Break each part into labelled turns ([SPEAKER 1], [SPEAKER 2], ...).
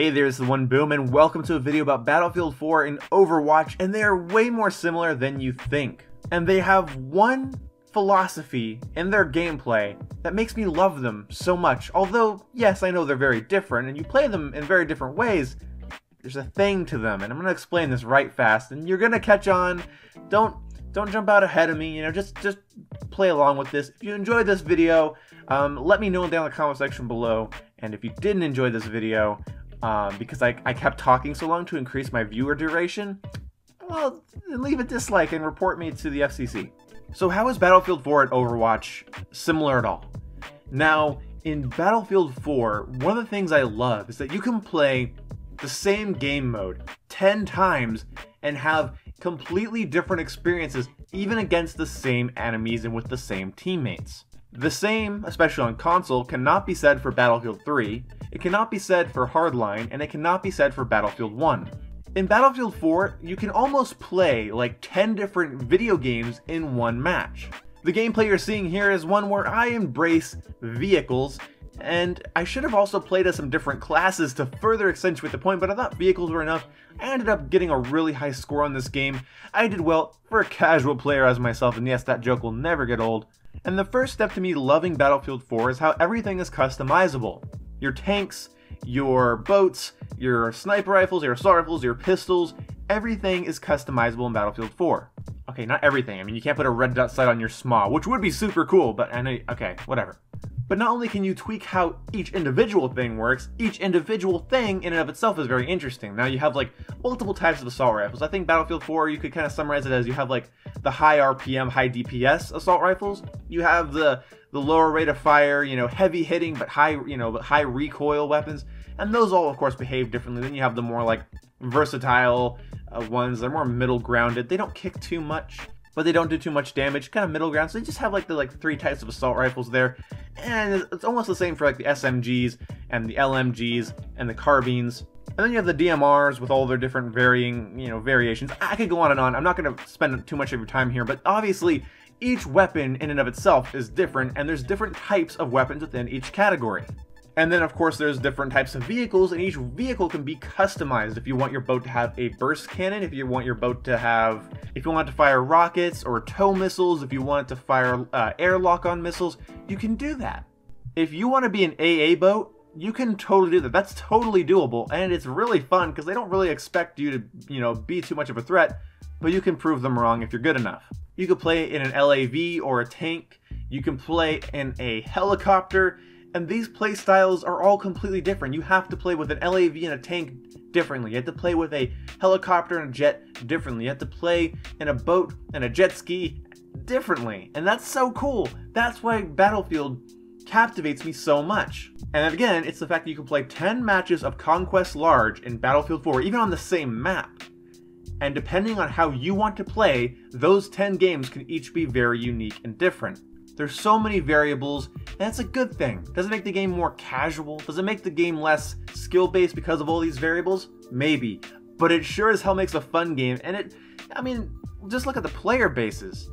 [SPEAKER 1] Hey there, this is One Boom, and welcome to a video about Battlefield 4 and Overwatch, and they are way more similar than you think. And they have one philosophy in their gameplay that makes me love them so much. Although, yes, I know they're very different, and you play them in very different ways, there's a thing to them, and I'm going to explain this right fast, and you're going to catch on. Don't jump out ahead of me, just play along with this. If you enjoyed this video, let me know down in the comment section below, and if you didn't enjoy this video, because I kept talking so long to increase my viewer duration, well, leave a dislike and report me to the FCC. So how is Battlefield 4 and Overwatch similar at all? Now, in Battlefield 4, one of the things I love is that you can play the same game mode 10 times and have completely different experiences even against the same enemies and with the same teammates. The same, especially on console, cannot be said for Battlefield 3, it cannot be said for Hardline, and it cannot be said for Battlefield 1. In Battlefield 4, you can almost play like 10 different video games in one match. The gameplay you're seeing here is one where I embrace vehicles, and I should have also played as some different classes to further accentuate the point, but I thought vehicles were enough. I ended up getting a really high score on this game. I did well for a casual player as myself, and yes, that joke will never get old. And the first step to me loving Battlefield 4 is how everything is customizable. Your tanks, your boats, your sniper rifles, your assault rifles, your pistols, everything is customizable in Battlefield 4. Okay, not everything. I mean, you can't put a red dot sight on your SMAW, which would be super cool, but I know, okay, whatever. But not only can you tweak how each individual thing works, each individual thing in and of itself is very interesting. Now you have like multiple types of assault rifles. I think Battlefield 4, you could kind of summarize it as you have like the high RPM, high DPS assault rifles. You have the lower rate of fire, heavy hitting but high, high recoil weapons. And those all of course behave differently. Then you have the more like versatile ones. They're more middle grounded. They don't kick too much, but they don't do too much damage, kind of middle ground. So they just have like the three types of assault rifles there. And it's almost the same for like the SMGs and the LMGs and the carbines. And then you have the DMRs with all their different varying, variations. I could go on and on. I'm not going to spend too much of your time here, but obviously each weapon in and of itself is different, and there's different types of weapons within each category. And then of course there's different types of vehicles, and each vehicle can be customized. If you want your boat to have a burst cannon, if you want your boat to have, if you want it to fire rockets or tow missiles, if you want it to fire airlock on missiles, you can do that. If you want to be an AA boat, you can totally do that. That's totally doable, and it's really fun because they don't really expect you to, be too much of a threat, but you can prove them wrong if you're good enough. You can play in an LAV or a tank, you can play in a helicopter, and these play styles are all completely different. You have to play with an LAV and a tank differently. You have to play with a helicopter and a jet differently. You have to play in a boat and a jet ski differently. And that's so cool. That's why Battlefield captivates me so much. And again, it's the fact that you can play 10 matches of Conquest Large in Battlefield 4, even on the same map. And depending on how you want to play, those 10 games can each be very unique and different. There's so many variables, and that's a good thing. Does it make the game more casual? Does it make the game less skill-based because of all these variables? Maybe. But it sure as hell makes a fun game, and just look at the player bases.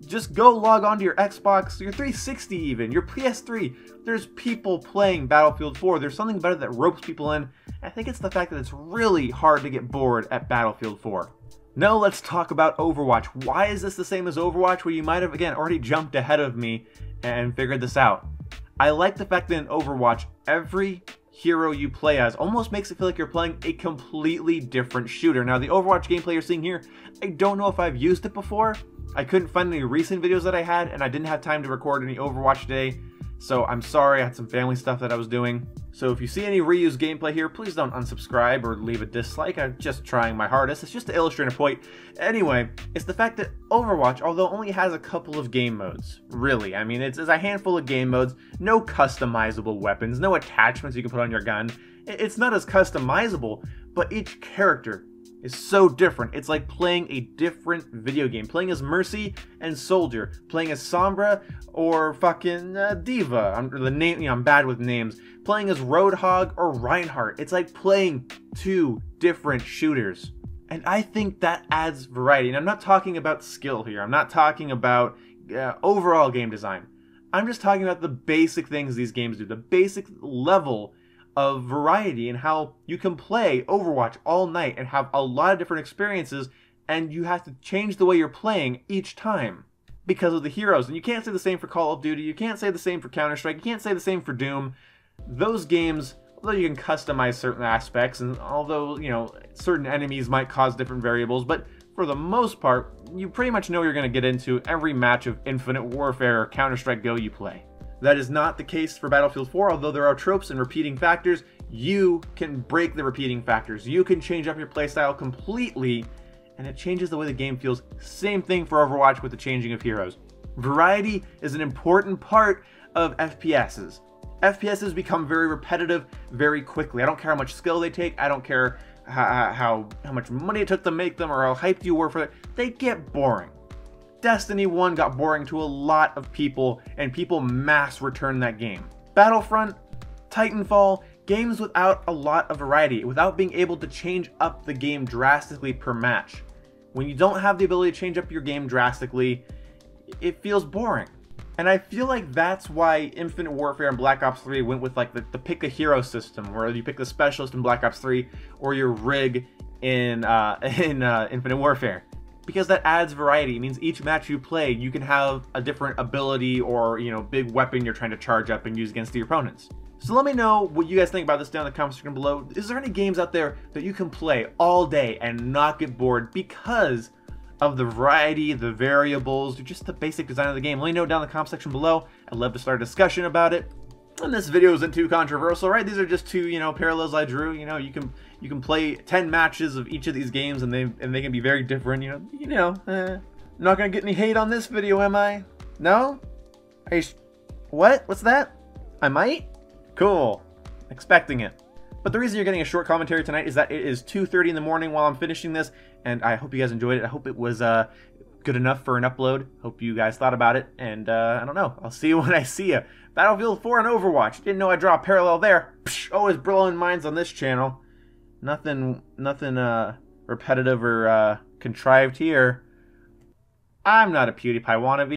[SPEAKER 1] Just go log on to your Xbox, your 360 even, your PS3. There's people playing Battlefield 4. There's something about it that ropes people in. I think it's the fact that it's really hard to get bored at Battlefield 4. Now let's talk about Overwatch. Why is this the same as Overwatch? Well, you might have, again, already jumped ahead of me and figured this out. I like the fact that in Overwatch, every hero you play as almost makes it feel like you're playing a completely different shooter. Now, the Overwatch gameplay you're seeing here, I don't know if I've used it before. I couldn't find any recent videos that I had, and I didn't have time to record any Overwatch today. So I'm sorry, I had some family stuff that I was doing. So if you see any reused gameplay here, please don't unsubscribe or leave a dislike. I'm just trying my hardest. It's just to illustrate a point. Anyway, it's the fact that Overwatch, although only has a couple of game modes, really. I mean, it's a handful of game modes, no customizable weapons, no attachments you can put on your gun. It's not as customizable, but each character is so different. It's like playing a different video game. Playing as Mercy and Soldier. Playing as Sombra or fucking Diva. I'm bad with names. Playing as Roadhog or Reinhardt. It's like playing two different shooters. And I think that adds variety. And I'm not talking about skill here. I'm not talking about overall game design. I'm just talking about the basic things these games do. The basic level of variety and how you can play Overwatch all night and have a lot of different experiences, and you have to change the way you're playing each time because of the heroes. And you can't say the same for Call of Duty, you can't say the same for Counter-Strike, you can't say the same for Doom. Those games, although you can customize certain aspects, and although, you know, certain enemies might cause different variables, but for the most part, you pretty much know you're going to get into every match of Infinite Warfare or Counter-Strike Go you play. That is not the case for Battlefield 4, although there are tropes and repeating factors. You can break the repeating factors. You can change up your playstyle completely, and it changes the way the game feels. Same thing for Overwatch with the changing of heroes. Variety is an important part of FPSs. FPSs become very repetitive very quickly. I don't care how much skill they take. I don't care how much money it took to make them or how hyped you were for it. They get boring. Destiny 1 got boring to a lot of people, and people mass returned that game. Battlefront, Titanfall, games without a lot of variety, without being able to change up the game drastically per match. When you don't have the ability to change up your game drastically, it feels boring. And I feel like that's why Infinite Warfare and Black Ops 3 went with like the pick a hero system, where you pick the specialist in Black Ops 3 or your rig in Infinite Warfare. Because that adds variety. It means each match you play, you can have a different ability or, you know, big weapon you're trying to charge up and use against your opponents. So let me know what you guys think about this down in the comment section below. Is there any games out there that you can play all day and not get bored because of the variety, the variables, or just the basic design of the game? Let me know down in the comment section below. I'd love to start a discussion about it. And this video isn't too controversial, right? These are just two, you know, parallels I drew. You know, you can play 10 matches of each of these games, and they can be very different. Not gonna get any hate on this video, am I? No? Are you what? What's that? I might? Cool. Expecting it. But the reason you're getting a short commentary tonight is that it is 2:30 in the morning while I'm finishing this, and I hope you guys enjoyed it. I hope it was good enough for an upload. Hope you guys thought about it, and I don't know. I'll see you when I see you. Battlefield 4 and Overwatch. Didn't know I'd draw a parallel there. Psh, always blowing minds on this channel. Nothing repetitive or contrived here. I'm not a PewDiePie wannabe.